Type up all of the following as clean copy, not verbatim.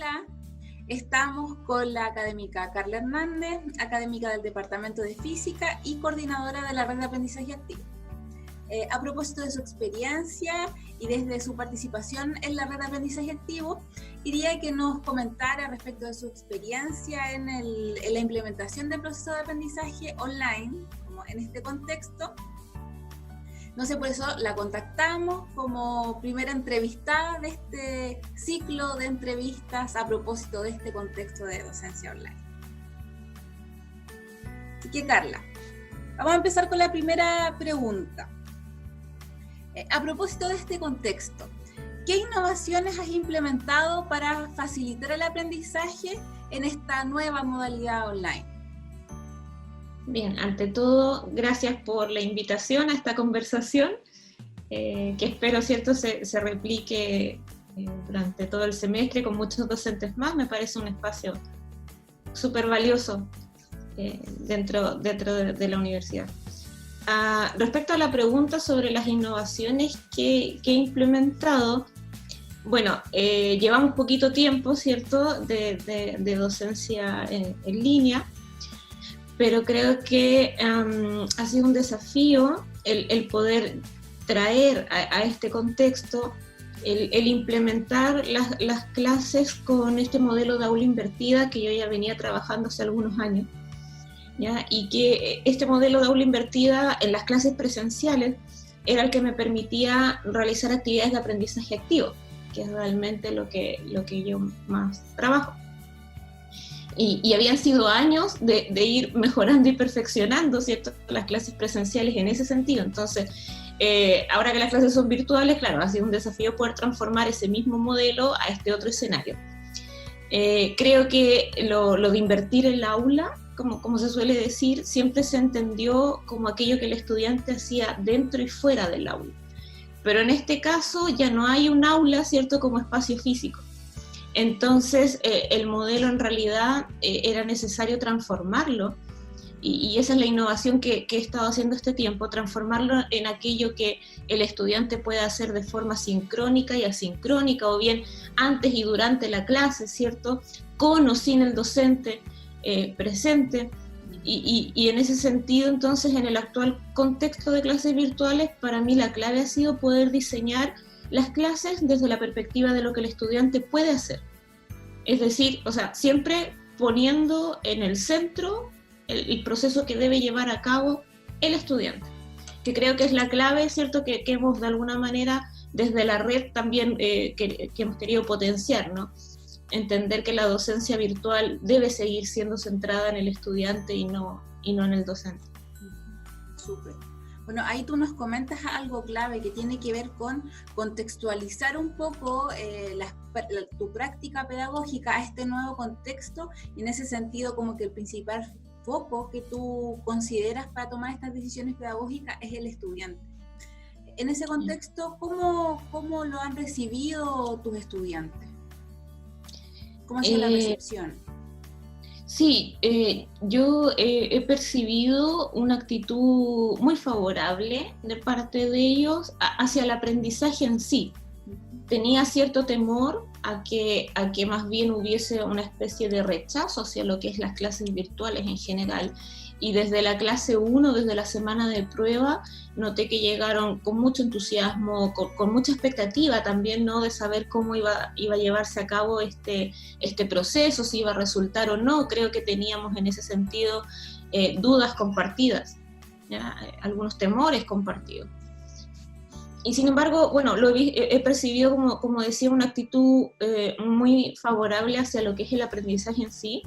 Hola, estamos con la académica Carla Hernández, académica del Departamento de Física y coordinadora de la Red de Aprendizaje Activo. A propósito de su experiencia y desde su participación en la Red de Aprendizaje Activo, quería que nos comentara respecto de su experiencia en la implementación del proceso de aprendizaje online, como en este contexto. No sé, por eso la contactamos como primera entrevistada de este ciclo de entrevistas a propósito de este contexto de docencia online. Así que, Carla, vamos a empezar con la primera pregunta. A propósito de este contexto, ¿qué innovaciones has implementado para facilitar el aprendizaje en esta nueva modalidad online? Bien, ante todo, gracias por la invitación a esta conversación, que espero, ¿cierto?, se replique durante todo el semestre con muchos docentes más. Me parece un espacio súper valioso dentro de la universidad. Respecto a la pregunta sobre las innovaciones que he implementado, bueno, llevamos poquito tiempo, ¿cierto?, de docencia en línea, pero creo que ha sido un desafío el poder traer a este contexto, el implementar las clases con este modelo de aula invertida que yo ya venía trabajando hace algunos años, ¿ya? Y que este modelo de aula invertida en las clases presenciales era el que me permitía realizar actividades de aprendizaje activo, que es realmente lo que yo más trabajo. Y habían sido años de ir mejorando y perfeccionando, ¿cierto?, las clases presenciales en ese sentido. Entonces, ahora que las clases son virtuales, claro, ha sido un desafío poder transformar ese mismo modelo a este otro escenario. Creo que lo de invertir el aula, como se suele decir, siempre se entendió como aquello que el estudiante hacía dentro y fuera del aula. Pero en este caso ya no hay un aula, ¿cierto?, como espacio físico. Entonces, el modelo en realidad era necesario transformarlo, y esa es la innovación que he estado haciendo este tiempo, transformarlo en aquello que el estudiante puede hacer de forma sincrónica y asincrónica, o bien antes y durante la clase, ¿cierto?, con o sin el docente presente, y en ese sentido, entonces, en el actual contexto de clases virtuales, para mí la clave ha sido poder diseñar las clases desde la perspectiva de lo que el estudiante puede hacer. Es decir, o sea, siempre poniendo en el centro el proceso que debe llevar a cabo el estudiante, que creo que es la clave, ¿cierto?, que hemos de alguna manera desde la red también que hemos querido potenciar, ¿no? Entender que la docencia virtual debe seguir siendo centrada en el estudiante y no en el docente. Súper. Bueno, ahí tú nos comentas algo clave que tiene que ver con contextualizar un poco tu práctica pedagógica a este nuevo contexto, y en ese sentido como que el principal foco que tú consideras para tomar estas decisiones pedagógicas es el estudiante. En ese contexto, ¿cómo lo han recibido tus estudiantes? ¿Cómo ha sido la recepción? Sí, yo he percibido una actitud muy favorable de parte de ellos hacia el aprendizaje en sí. Tenía cierto temor a que más bien hubiese una especie de rechazo hacia lo que es las clases virtuales en general. Y desde la clase 1, desde la semana de prueba, noté que llegaron con mucho entusiasmo, con mucha expectativa también, ¿no?, de saber cómo iba a llevarse a cabo este proceso, si iba a resultar o no. Creo que teníamos en ese sentido dudas compartidas, ¿ya? Algunos temores compartidos. Y sin embargo, bueno, he percibido, como decía, una actitud muy favorable hacia lo que es el aprendizaje en sí,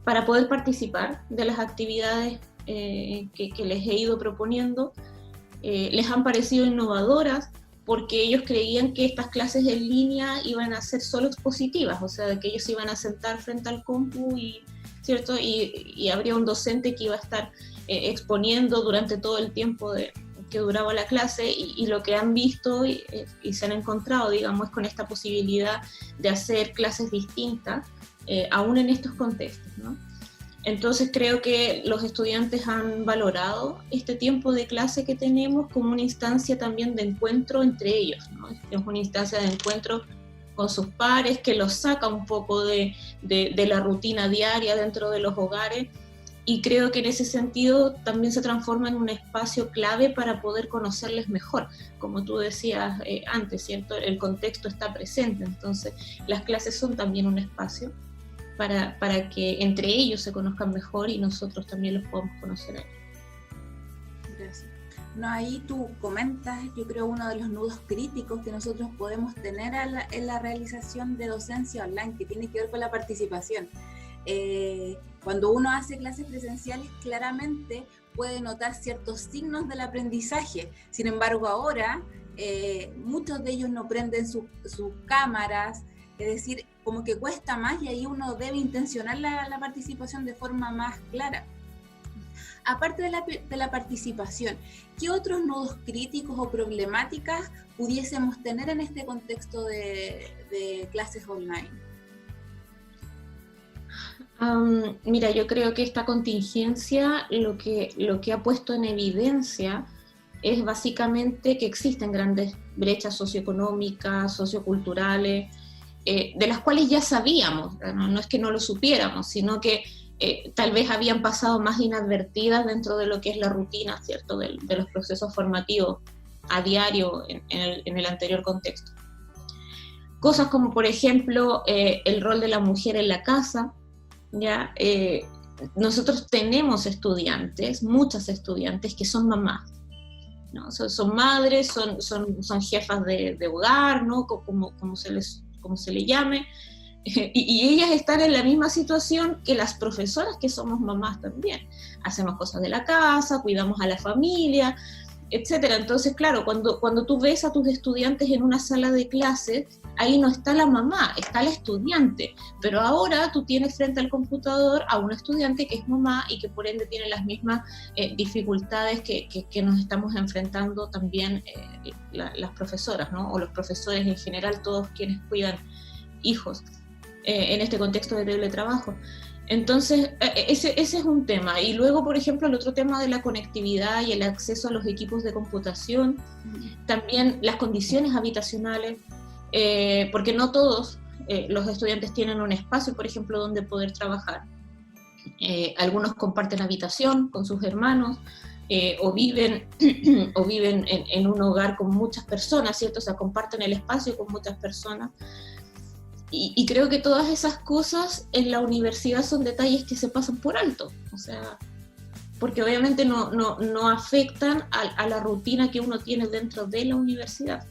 para poder participar de las actividades que les he ido proponiendo. Les han parecido innovadoras porque ellos creían que estas clases en línea iban a ser solo expositivas, o sea, de que ellos se iban a sentar frente al compu, ¿cierto?, y habría un docente que iba a estar exponiendo durante todo el tiempo que duraba la clase, y lo que han visto y se han encontrado, digamos, con esta posibilidad de hacer clases distintas, aún en estos contextos, ¿no? Entonces creo que los estudiantes han valorado este tiempo de clase que tenemos como una instancia también de encuentro entre ellos, ¿no? Es una instancia de encuentro con sus pares, que los saca un poco de la rutina diaria dentro de los hogares, y creo que en ese sentido también se transforma en un espacio clave para poder conocerles mejor. Como tú decías antes, ¿cierto? El contexto está presente, entonces las clases son también un espacio para que entre ellos se conozcan mejor y nosotros también los podamos conocer a ellos. Gracias. No, ahí tú comentas, yo creo, uno de los nudos críticos que nosotros podemos tener en la realización de docencia online, que tiene que ver con la participación. Cuando uno hace clases presenciales, claramente puede notar ciertos signos del aprendizaje. Sin embargo, ahora muchos de ellos no prenden sus cámaras, es decir, como que cuesta más, y ahí uno debe intencionar la participación de forma más clara. Aparte de la participación, ¿qué otros nudos críticos o problemáticas pudiésemos tener en este contexto de clases online? Mira, yo creo que esta contingencia lo que ha puesto en evidencia es básicamente que existen grandes brechas socioeconómicas, socioculturales, de las cuales ya sabíamos, no es que no lo supiéramos, sino que tal vez habían pasado más inadvertidas dentro de lo que es la rutina, ¿cierto?, de los procesos formativos a diario en el anterior contexto. Cosas como, por ejemplo, el rol de la mujer en la casa. ¿Ya? Nosotros tenemos estudiantes, muchas estudiantes que son mamás, ¿no? Son madres, son jefas de hogar, ¿no? Como se le llame, y ellas están en la misma situación que las profesoras que somos mamás también. Hacemos cosas de la casa, cuidamos a la familia, etcétera. Entonces, claro, cuando tú ves a tus estudiantes en una sala de clases, ahí no está la mamá, está la estudiante, pero ahora tú tienes frente al computador a una estudiante que es mamá y que por ende tiene las mismas dificultades que nos estamos enfrentando también las profesoras, ¿no? O los profesores en general, todos quienes cuidan hijos en este contexto de teletrabajo. Entonces, ese es un tema. Y luego, por ejemplo, el otro tema de la conectividad y el acceso a los equipos de computación, también las condiciones habitacionales, porque no todos los estudiantes tienen un espacio, por ejemplo, donde poder trabajar. Algunos comparten habitación con sus hermanos, o viven en un hogar con muchas personas, ¿cierto? O sea, comparten el espacio con muchas personas. Y creo que todas esas cosas en la universidad son detalles que se pasan por alto, o sea, porque obviamente no afectan a la rutina que uno tiene dentro de la universidad.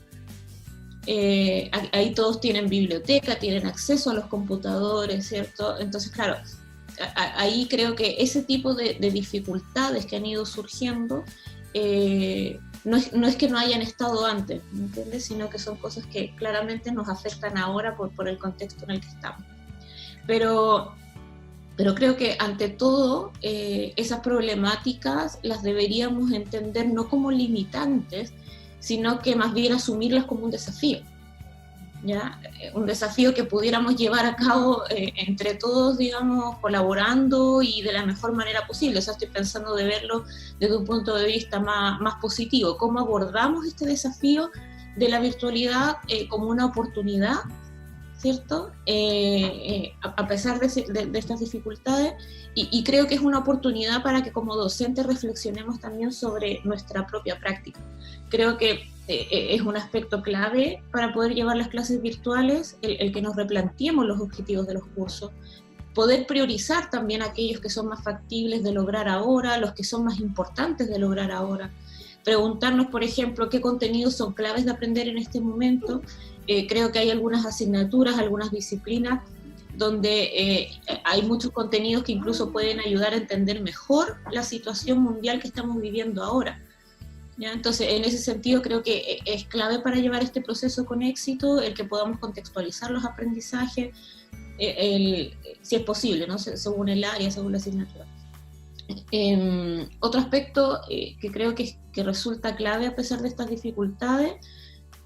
Ahí todos tienen biblioteca, tienen acceso a los computadores, ¿cierto? Entonces, claro, ahí creo que ese tipo de dificultades que han ido surgiendo, no es que no hayan estado antes, ¿me entiendes? Sino que son cosas que claramente nos afectan ahora por el contexto en el que estamos. Pero creo que ante todo esas problemáticas las deberíamos entender no como limitantes, sino que más bien asumirlas como un desafío, ¿ya? Un desafío que pudiéramos llevar a cabo entre todos, digamos, colaborando y de la mejor manera posible. O sea, estoy pensando de verlo desde un punto de vista más positivo. ¿Cómo abordamos este desafío de la virtualidad como una oportunidad, ¿cierto? A pesar de estas dificultades, y creo que es una oportunidad para que como docentes reflexionemos también sobre nuestra propia práctica. Creo que es un aspecto clave para poder llevar las clases virtuales, el que nos replanteemos los objetivos de los cursos, poder priorizar también aquellos que son más factibles de lograr ahora, los que son más importantes de lograr ahora, preguntarnos, por ejemplo, qué contenidos son claves de aprender en este momento. Creo que hay algunas asignaturas, algunas disciplinas, donde hay muchos contenidos que incluso pueden ayudar a entender mejor la situación mundial que estamos viviendo ahora, ¿ya? Entonces, en ese sentido, creo que es clave para llevar este proceso con éxito, el que podamos contextualizar los aprendizajes, si es posible, ¿no? Según el área, según la asignatura. Otro aspecto que creo que resulta clave a pesar de estas dificultades,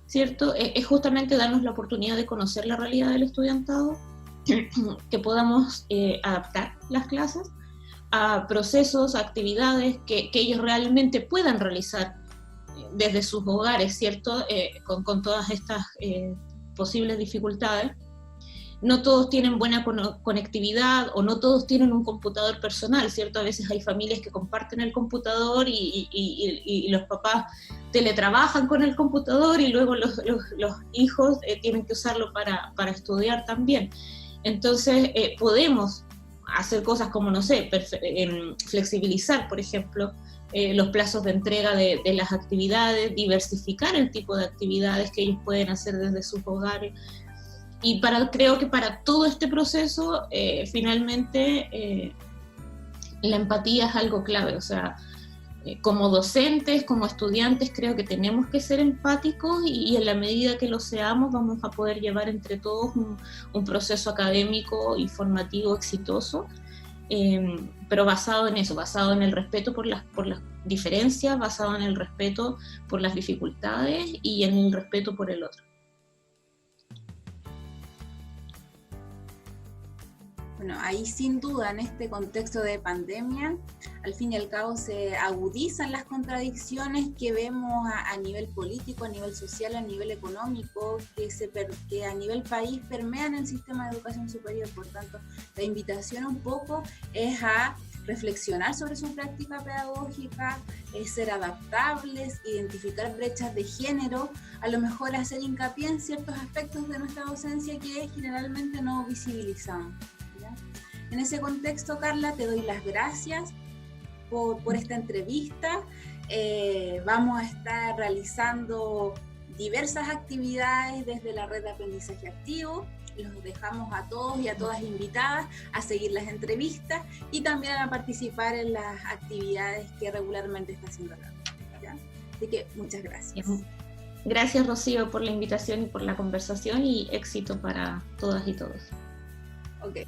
¿cierto? Es justamente darnos la oportunidad de conocer la realidad del estudiantado, que podamos adaptar las clases a procesos, a actividades que ellos realmente puedan realizar desde sus hogares, ¿cierto? Con todas estas posibles dificultades. No todos tienen buena conectividad o no todos tienen un computador personal, ¿cierto? A veces hay familias que comparten el computador y los papás teletrabajan con el computador y luego los hijos tienen que usarlo para estudiar también. Entonces podemos hacer cosas como, no sé, flexibilizar, por ejemplo, los plazos de entrega de las actividades, diversificar el tipo de actividades que ellos pueden hacer desde sus hogares. Y creo que para todo este proceso, finalmente, la empatía es algo clave. O sea, como docentes, como estudiantes, creo que tenemos que ser empáticos y en la medida que lo seamos, vamos a poder llevar entre todos un proceso académico y formativo exitoso, pero basado en eso, basado en el respeto por las diferencias, basado en el respeto por las dificultades y en el respeto por el otro. Bueno, ahí sin duda en este contexto de pandemia, al fin y al cabo se agudizan las contradicciones que vemos a nivel político, a nivel social, a nivel económico, que a nivel país permean el sistema de educación superior. Por tanto, la invitación un poco es a reflexionar sobre su práctica pedagógica, ser adaptables, identificar brechas de género, a lo mejor hacer hincapié en ciertos aspectos de nuestra docencia que generalmente no visibilizamos. En ese contexto, Carla, te doy las gracias por esta entrevista. Vamos a estar realizando diversas actividades desde la red de aprendizaje activo. Los dejamos a todos y a todas invitadas a seguir las entrevistas y también a participar en las actividades que regularmente está haciendo la red, ¿ya? Así que muchas gracias. Gracias, Rocío, por la invitación y por la conversación, y éxito para todas y todos. Ok.